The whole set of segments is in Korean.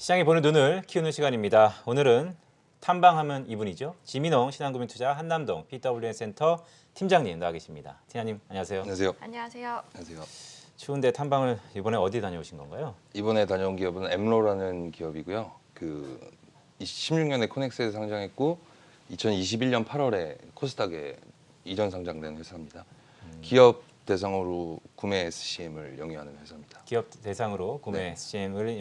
시장에 보는 눈을 키우는 시간입니다. 오늘은 탐방하면 이분이죠. 지민홍 신한금융투자 한남동 PWN 센터 팀장님 나와 계십니다. 팀장님 안녕하세요. 안녕하세요. 안녕하세요. 안녕하세요. 추운데 탐방을 이번에 어디 다녀오신 건가요? 이번에 다녀온 기업은 엠로라는 기업이고요. 16년에 코넥스에 상장했고 2021년 8월에 코스닥에 이전 상장된 회사입니다. 기업 대상으로 구매 SCM을 영위하는 회사입니다. 기업 대상으로 구매 네. SCM을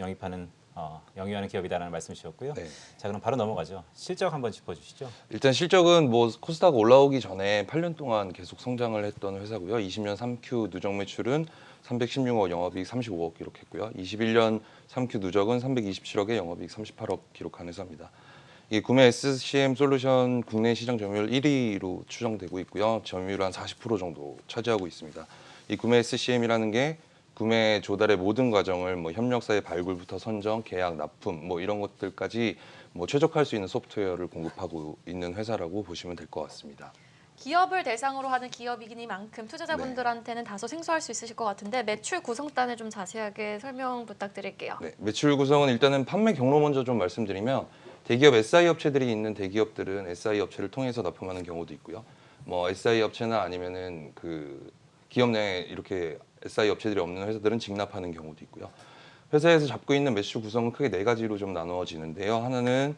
영위하는 기업이다라는 말씀이셨고요. 네. 자 그럼 바로 넘어가죠. 실적 한번 짚어주시죠. 일단 실적은 코스닥 올라오기 전에 8년 동안 계속 성장을 했던 회사고요. 20년 3Q 누적 매출은 316억, 영업이익 35억 기록했고요. 21년 3Q 누적은 327억에 영업이익 38억 기록한 회사입니다. 이 구매 SCM 솔루션 국내 시장 점유율 1위로 추정되고 있고요. 점유율 한 40% 정도 차지하고 있습니다. 이 구매 SCM이라는 게 구매 조달의 모든 과정을 협력사의 발굴부터 선정, 계약, 납품 이런 것들까지 최적화할 수 있는 소프트웨어를 공급하고 있는 회사라고 보시면 될 것 같습니다. 기업을 대상으로 하는 기업이니만큼 투자자분들한테는 다소 생소할 수 있으실 것 같은데 매출 구성단을 좀 자세하게 설명 부탁드릴게요. 네, 매출 구성은 일단은 판매 경로 먼저 좀 말씀드리면 대기업 SI 업체들이 있는 대기업들은 SI 업체를 통해서 납품하는 경우도 있고요. SI 업체나 아니면은 기업 내에 이렇게 SI 업체들이 없는 회사들은 직납하는 경우도 있고요. 회사에서 잡고 있는 매출 구성은 크게 네 가지로 좀 나누어지는데요. 하나는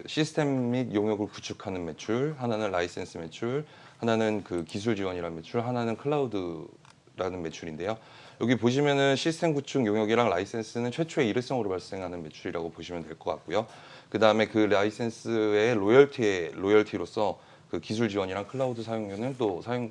시스템 및 용역을 구축하는 매출, 하나는 라이센스 매출, 하나는 기술 지원이라는 매출, 하나는 클라우드라는 매출인데요. 여기 보시면은 시스템 구축 용역이랑 라이센스는 최초의 일회성으로 발생하는 매출이라고 보시면 될 것 같고요. 그 다음에 라이센스의 로열티로서 기술 지원이랑 클라우드 사용료는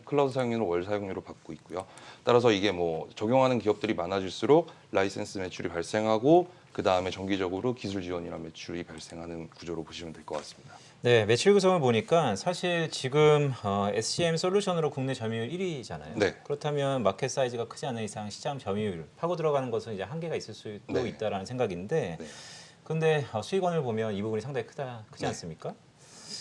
클라우드 사용료는 월 사용료로 받고 있고요. 따라서 이게 적용하는 기업들이 많아질수록 라이센스 매출이 발생하고 그 다음에 정기적으로 기술 지원이랑 매출이 발생하는 구조로 보시면 될 것 같습니다. 네, 매출 구성을 보니까 사실 지금 SCM 솔루션으로 국내 점유율 1위잖아요. 네. 그렇다면 마켓 사이즈가 크지 않은 이상 시장 점유율 파고 들어가는 것은 이제 한계가 있을 수도 네. 있다라는 생각인데, 네. 근데 수익원을 보면 이 부분이 상당히 크지 네. 않습니까?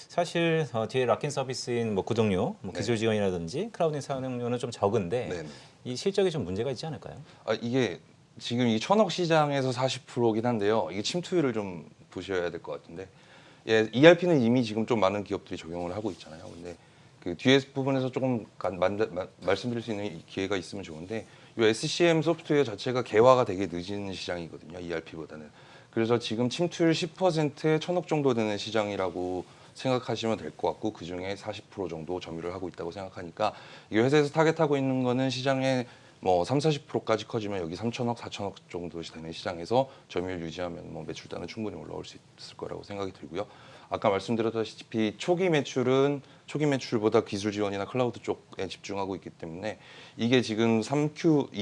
사실 뒤에 락인 서비스인 구독료, 기술 지원이라든지 클라우드 사용료는 좀 적은데 네. 이 실적이 좀 문제가 있지 않을까요? 이게 지금 이 1,000억 시장에서 40%긴 한데요. 이게 침투율을 좀 보셔야 될 것 같은데, ERP는 이미 지금 좀 많은 기업들이 적용을 하고 있잖아요. 근데 뒤에 부분에서 조금 말씀드릴 수 있는 기회가 있으면 좋은데, 이 SCM 소프트웨어 자체가 개화가 되게 늦은 시장이거든요. ERP보다는. 그래서 지금 침투율 10%에 1,000억 정도 되는 시장이라고 생각하시면 될 것 같고, 그중에 40% 정도 점유를 하고 있다고 생각하니까 이게 회사에서 타겟하고 있는 거는 시장의 30-40%까지 커지면 여기 3,000억, 4,000억 정도 되는 시장에서 점유율 유지하면 매출단은 충분히 올라올 수 있을 거라고 생각이 들고요. 아까 말씀드렸다시피 초기 매출보다 기술 지원이나 클라우드 쪽에 집중하고 있기 때문에 이게 지금 3Q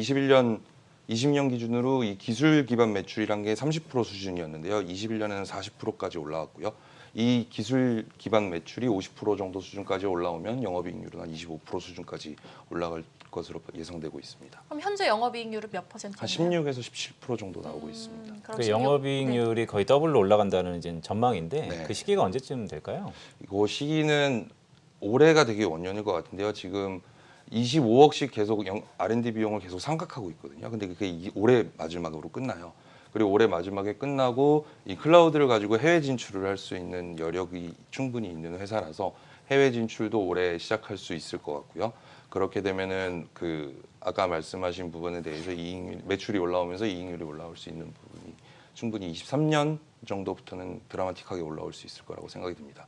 20년 기준으로 이 기술 기반 매출이란 게 30% 수준이었는데요. 21년에는 40%까지 올라왔고요. 이 기술 기반 매출이 50% 정도 수준까지 올라오면 영업이익률은 한 25% 수준까지 올라갈 것으로 예상되고 있습니다. 그럼 현재 영업이익률은 몇 퍼센트인가요? 한 16에서 17% 정도 나오고 있습니다. 그럼 그 16? 영업이익률이 거의 더블로 올라간다는 이제 전망인데 네. 그 시기가 언제쯤 될까요? 그 시기는 올해가 되게 원년일 것 같은데요. 지금 25억씩 계속 R&D 비용을 계속 상각하고 있거든요. 근데 그게 올해 마지막으로 끝나요. 그리고 올해 마지막에 끝나고 이 클라우드를 가지고 해외 진출을 할 수 있는 여력이 충분히 있는 회사라서 해외 진출도 올해 시작할 수 있을 것 같고요. 그렇게 되면은 아까 말씀하신 부분에 대해서 매출이 올라오면서 이익률이 올라올 수 있는 부분이 충분히 23년 정도부터는 드라마틱하게 올라올 수 있을 거라고 생각이 듭니다.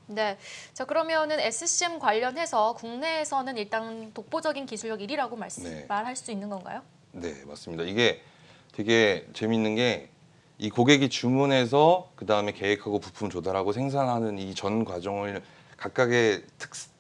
네. 자, 그러면은 SCM 관련해서 국내에서는 일단 독보적인 기술력 1위라고 네. 말할 수 있는 건가요? 네, 맞습니다. 이게 되게 재밌는 게 이 고객이 주문해서 그 다음에 계획하고 부품 조달하고 생산하는 이 전 과정을 각각의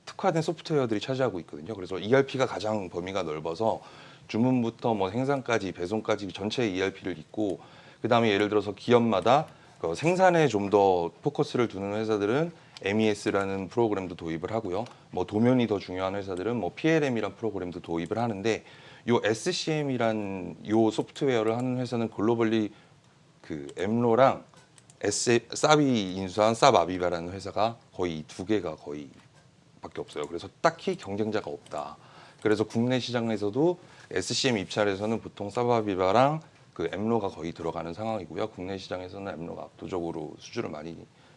특화된 소프트웨어들이 차지하고 있거든요. 그래서 ERP가 가장 범위가 넓어서 주문부터 생산까지 배송까지 전체 ERP를 잇고, 그 다음에 예를 들어서 기업마다 생산에 좀 더 포커스를 두는 회사들은 MES라는 프로그램도 도입을 하고요. 도면이 더 중요한 회사들은 PLM이란 프로그램도 도입을 하는데, 요 SCM이란 요 소프트웨어를 하는 회사는 글로벌리 엠로랑 사비 인수한 쌉아비바라는 회사가 거의 이 두 개가 거의 밖에 없어요. 그래서 딱히 경쟁자가 없다. 그래서 국내 시장에서도 SCM 입찰에서는 보통 쌉아비바랑 그 엠로가 거의 들어가는 상황이고요. 국내 시장에서는 엠로가 압도적으로 수주를 많이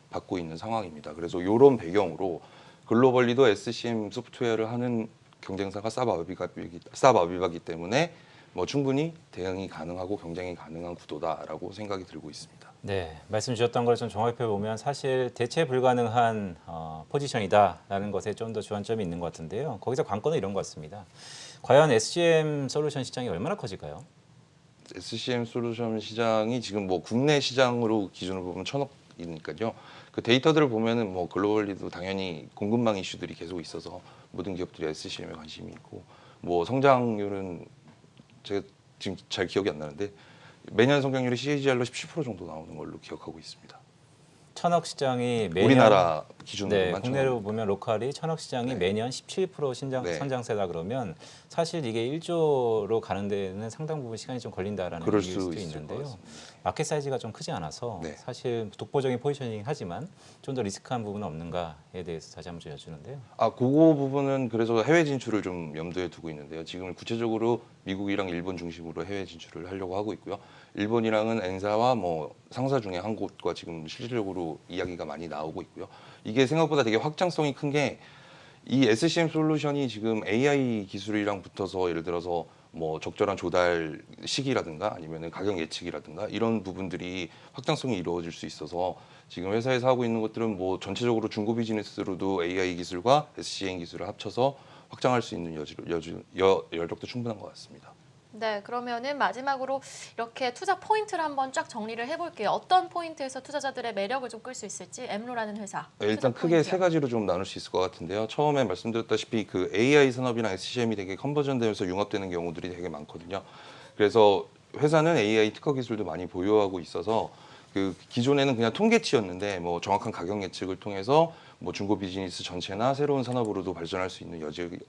받고 있는 상황입니다. 그래서 이런 배경으로 글로벌리도 SCM 소프트웨어를 하는 경쟁사가 쌉아비바기 때문에 뭐 충분히 대응이 가능하고 경쟁이 가능한 구도다라고 생각이 들고 있습니다. 네, 말씀 주셨던 걸 좀 종합해 보면 사실 대체 불가능한 포지션이다라는 것에 좀 더 주안점이 있는 것 같은데요. 거기서 관건은 이런 것 같습니다. 과연 SCM 솔루션 시장이 얼마나 커질까요? SCM 솔루션 시장이 지금 뭐 국내 시장으로 기준으로 보면 1,000억이니까요. 그 데이터들을 보면은 뭐 글로벌리도 당연히 공급망 이슈들이 계속 있어서 모든 기업들이 SCM에 관심이 있고 뭐 성장률은 제가 지금 잘 기억이 안 나는데 매년 성장률이 CAGR로 17% 정도 나오는 걸로 기억하고 있습니다. 1,000억 시장이 매년 우리나라 기준으로만 네, 국내로 1,000억. 보면 로컬이 1,000억 시장이 네. 매년 17% 네. 선장세다 그러면 사실 이게 1조로 가는 데는 상당 부분 시간이 좀 걸린다라는 그럴 얘기일 수 수도 있을 것 있는데요. 같습니다. 마켓 사이즈가 좀 크지 않아서 네. 사실 독보적인 포지셔닝 하지만 좀 더 리스크한 부분은 없는가에 대해서 다시 한번 좀 여쭈는데요. 그거 부분은 그래서 해외 진출을 좀 염두에 두고 있는데요. 지금 구체적으로 미국이랑 일본 중심으로 해외 진출을 하려고 하고 있고요. 일본이랑은 엔사와 뭐 상사 중에 한 곳과 지금 실질적으로 이야기가 많이 나오고 있고요. 이게 생각보다 되게 확장성이 큰 게 이 SCM 솔루션이 지금 AI 기술이랑 붙어서 예를 들어서 뭐 적절한 조달 시기라든가 아니면은 가격 예측이라든가 이런 부분들이 확장성이 이루어질 수 있어서 지금 회사에서 하고 있는 것들은 뭐 전체적으로 중고 비즈니스로도 AI 기술과 SCM 기술을 합쳐서 확장할 수 있는 여력도 충분한 것 같습니다. 네, 그러면은 마지막으로 이렇게 투자 포인트를 한번 쫙 정리를 해볼게요. 어떤 포인트에서 투자자들의 매력을 좀 끌 수 있을지 엠로라는 회사. 일단 투자 크게 포인트요. 세 가지로 좀 나눌 수 있을 것 같은데요. 처음에 말씀드렸다시피 그 AI 산업이랑 SCM이 되게 컨버전되면서 융합되는 경우들이 되게 많거든요. 그래서 회사는 AI 특허 기술도 많이 보유하고 있어서 그 기존에는 그냥 통계치였는데 뭐 정확한 가격 예측을 통해서 뭐 중고 비즈니스 전체나 새로운 산업으로도 발전할 수 있는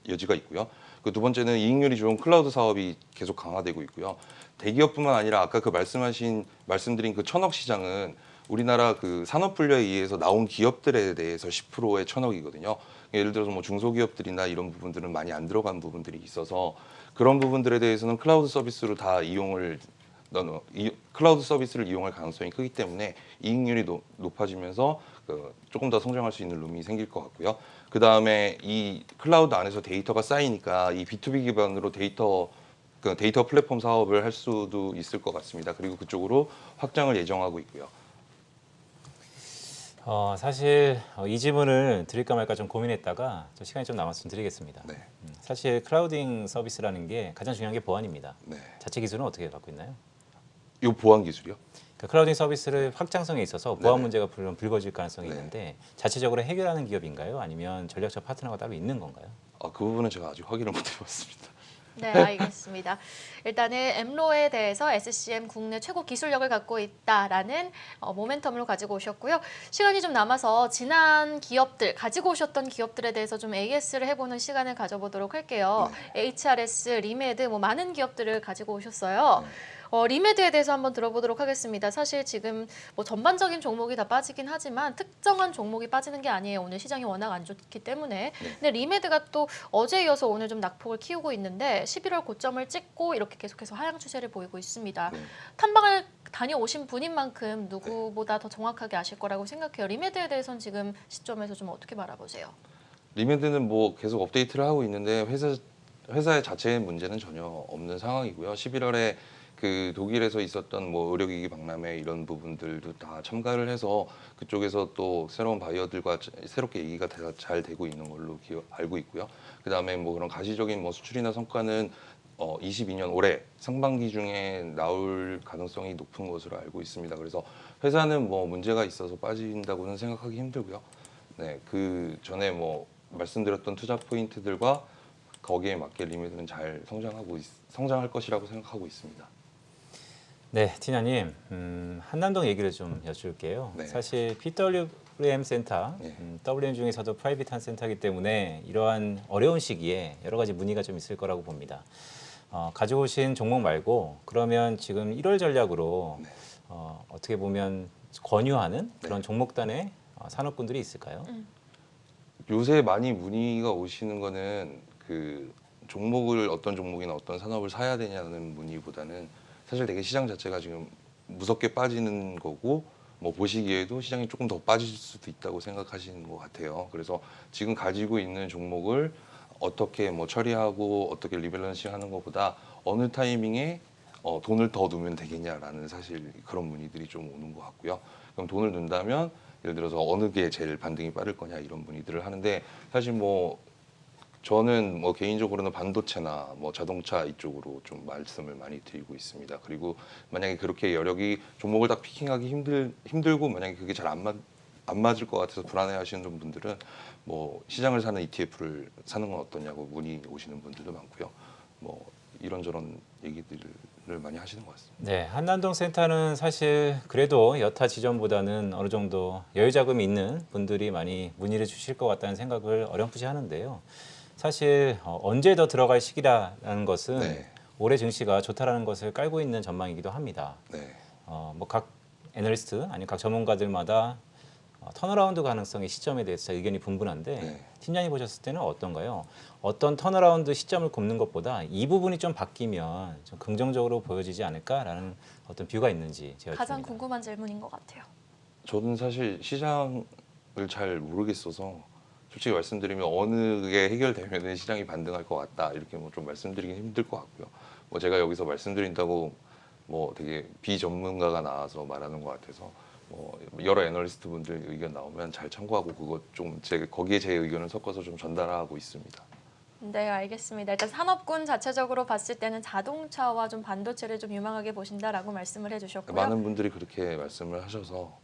여지가 있고요. 그 두 번째는 이익률이 좋은 클라우드 사업이 계속 강화되고 있고요. 대기업뿐만 아니라 아까 그 말씀드린 그 1,000억 시장은 우리나라 그 산업 분야에 의해서 나온 기업들에 대해서 10%의 1,000억이거든요. 예를 들어서 뭐 중소기업들이나 이런 부분들은 많이 안 들어간 부분들이 있어서 그런 부분들에 대해서는 클라우드 서비스로 다 클라우드 서비스를 이용할 가능성이 크기 때문에 이익률이 높아지면서 조금 더 성장할 수 있는 룸이 생길 것 같고요. 그 다음에 이 클라우드 안에서 데이터가 쌓이니까 이 B2B 기반으로 데이터 플랫폼 사업을 할 수도 있을 것 같습니다. 그리고 그쪽으로 확장을 예정하고 있고요. 사실 이 질문을 드릴까 말까 좀 고민했다가 저 시간이 좀 남았으면 드리겠습니다. 네. 사실 클라우딩 서비스라는 게 가장 중요한 게 보안입니다. 네. 자체 기술은 어떻게 갖고 있나요? 이 보안 기술이요? 그러니까 클라우딩 서비스를 확장성에 있어서 보안 네네. 문제가 물론 불거질 가능성이 네. 있는데 자체적으로 해결하는 기업인가요? 아니면 전략적 파트너가 따로 있는 건가요? 그 부분은 제가 아직 확인을 못 해봤습니다. 네, 알겠습니다. 일단은 엠로에 대해서 SCM 국내 최고 기술력을 갖고 있다라는 모멘텀으로 가지고 오셨고요. 시간이 좀 남아서 지난 기업들, 가지고 오셨던 기업들에 대해서 좀 AS를 해보는 시간을 가져보도록 할게요. HRS, 리메드, 뭐 많은 기업들을 가지고 오셨어요. 리메드에 대해서 한번 들어보도록 하겠습니다. 사실 지금 뭐 전반적인 종목이 다 빠지긴 하지만 특정한 종목이 빠지는 게 아니에요. 오늘 시장이 워낙 안 좋기 때문에. 근데 리메드가 또 어제 이어서 오늘 좀 낙폭을 키우고 있는데 11월 고점을 찍고 이렇게 계속해서 하향 추세를 보이고 있습니다. 탐방을 다녀오신 분인 만큼 누구보다 더 정확하게 아실 거라고 생각해요. 리메드에 대해서는 지금 시점에서 좀 어떻게 바라보세요? 리메드는 뭐 계속 업데이트를 하고 있는데 회사의 자체의 문제는 전혀 없는 상황이고요. 11월에 그 독일에서 있었던 뭐 의료기기 박람회 이런 부분들도 다 참가를 해서 그쪽에서 또 새로운 바이어들과 새롭게 얘기가 잘 되고 있는 걸로 알고 있고요. 그 다음에 뭐 그런 가시적인 뭐 수출이나 성과는 22년 올해 상반기 중에 나올 가능성이 높은 것으로 알고 있습니다. 그래서 회사는 뭐 문제가 있어서 빠진다고는 생각하기 힘들고요. 네, 그 전에 뭐 말씀드렸던 투자 포인트들과 거기에 맞게 리미드는 잘 성장할 것이라고 생각하고 있습니다. 네, 티나님, 한남동 얘기를 좀 여쭐게요. 네. 사실 PWM 센터, 네. WM 중에서도 프라이빗한 센터이기 때문에 이러한 어려운 시기에 여러 가지 문의가 좀 있을 거라고 봅니다. 가져오신 종목 말고 그러면 지금 1월 전략으로 네. 어떻게 보면 권유하는 그런 네. 종목단의 산업군들이 있을까요? 요새 많이 문의가 오시는 거는 그 어떤 종목이나 어떤 산업을 사야 되냐는 문의보다는 사실 되게 시장 자체가 지금 무섭게 빠지는 거고 뭐 보시기에도 시장이 조금 더 빠질 수도 있다고 생각하시는 것 같아요. 그래서 지금 가지고 있는 종목을 어떻게 뭐 처리하고 어떻게 리밸런싱 하는 것보다 어느 타이밍에 돈을 더 넣으면 되겠냐라는 사실 그런 문의들이 좀 오는 것 같고요. 그럼 돈을 넣는다면 예를 들어서 어느 게 제일 반등이 빠를 거냐 이런 문의들을 하는데 사실 뭐 저는 뭐 개인적으로는 반도체나 뭐 자동차 이쪽으로 좀 말씀을 많이 드리고 있습니다. 그리고 만약에 그렇게 여력이 종목을 딱 피킹하기 힘들고 만약에 그게 잘 안 맞을 것 같아서 불안해하시는 분들은 뭐 시장을 사는 ETF를 사는 건 어떠냐고 문의 오시는 분들도 많고요. 뭐 이런저런 얘기들을 많이 하시는 것 같습니다. 네, 한남동 센터는 사실 그래도 여타 지점보다는 어느 정도 여유 자금이 있는 분들이 많이 문의를 주실 것 같다는 생각을 어렴풋이 하는데요. 사실 언제 더 들어갈 시기라는 것은 네. 올해 증시가 좋다라는 것을 깔고 있는 전망이기도 합니다. 네. 뭐 각 애널리스트 아니면 각 전문가들마다 턴어라운드 가능성의 시점에 대해서 의견이 분분한데 네. 팀장님 보셨을 때는 어떤가요? 어떤 턴어라운드 시점을 꼽는 것보다 이 부분이 좀 바뀌면 좀 긍정적으로 보여지지 않을까라는 어떤 뷰가 있는지 제가 가장 여쭙니다. 궁금한 질문인 것 같아요. 저는 사실 시장을 잘 모르겠어서 솔직히 말씀드리면 어느 게 해결되면 시장이 반등할 것 같다 이렇게 뭐 좀 말씀드리긴 힘들 것 같고요. 뭐 제가 여기서 말씀드린다고 뭐 되게 비전문가가 나와서 말하는 것 같아서 뭐 여러 애널리스트 분들 의견 나오면 잘 참고하고 그거 좀 거기에 제 의견을 섞어서 좀 전달하고 있습니다. 네, 알겠습니다. 일단 산업군 자체적으로 봤을 때는 자동차와 좀 반도체를 좀 유망하게 보신다라고 말씀을 해주셨고요. 많은 분들이 그렇게 말씀을 하셔서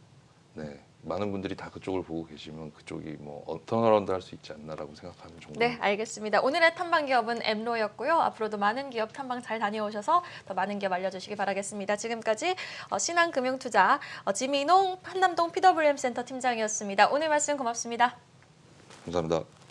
네. 많은 분들이 다 그쪽을 보고 계시면 그쪽이 뭐 턴어라운드 할 수 있지 않나라고 생각하는 종목. 네, 알겠습니다. 오늘의 탐방 기업은 엠로였고요. 앞으로도 많은 기업 탐방 잘 다녀오셔서 더 많은 기업 알려주시기 바라겠습니다. 지금까지 신한금융투자 지민홍 한남동 PWM 센터 팀장이었습니다. 오늘 말씀 고맙습니다. 감사합니다.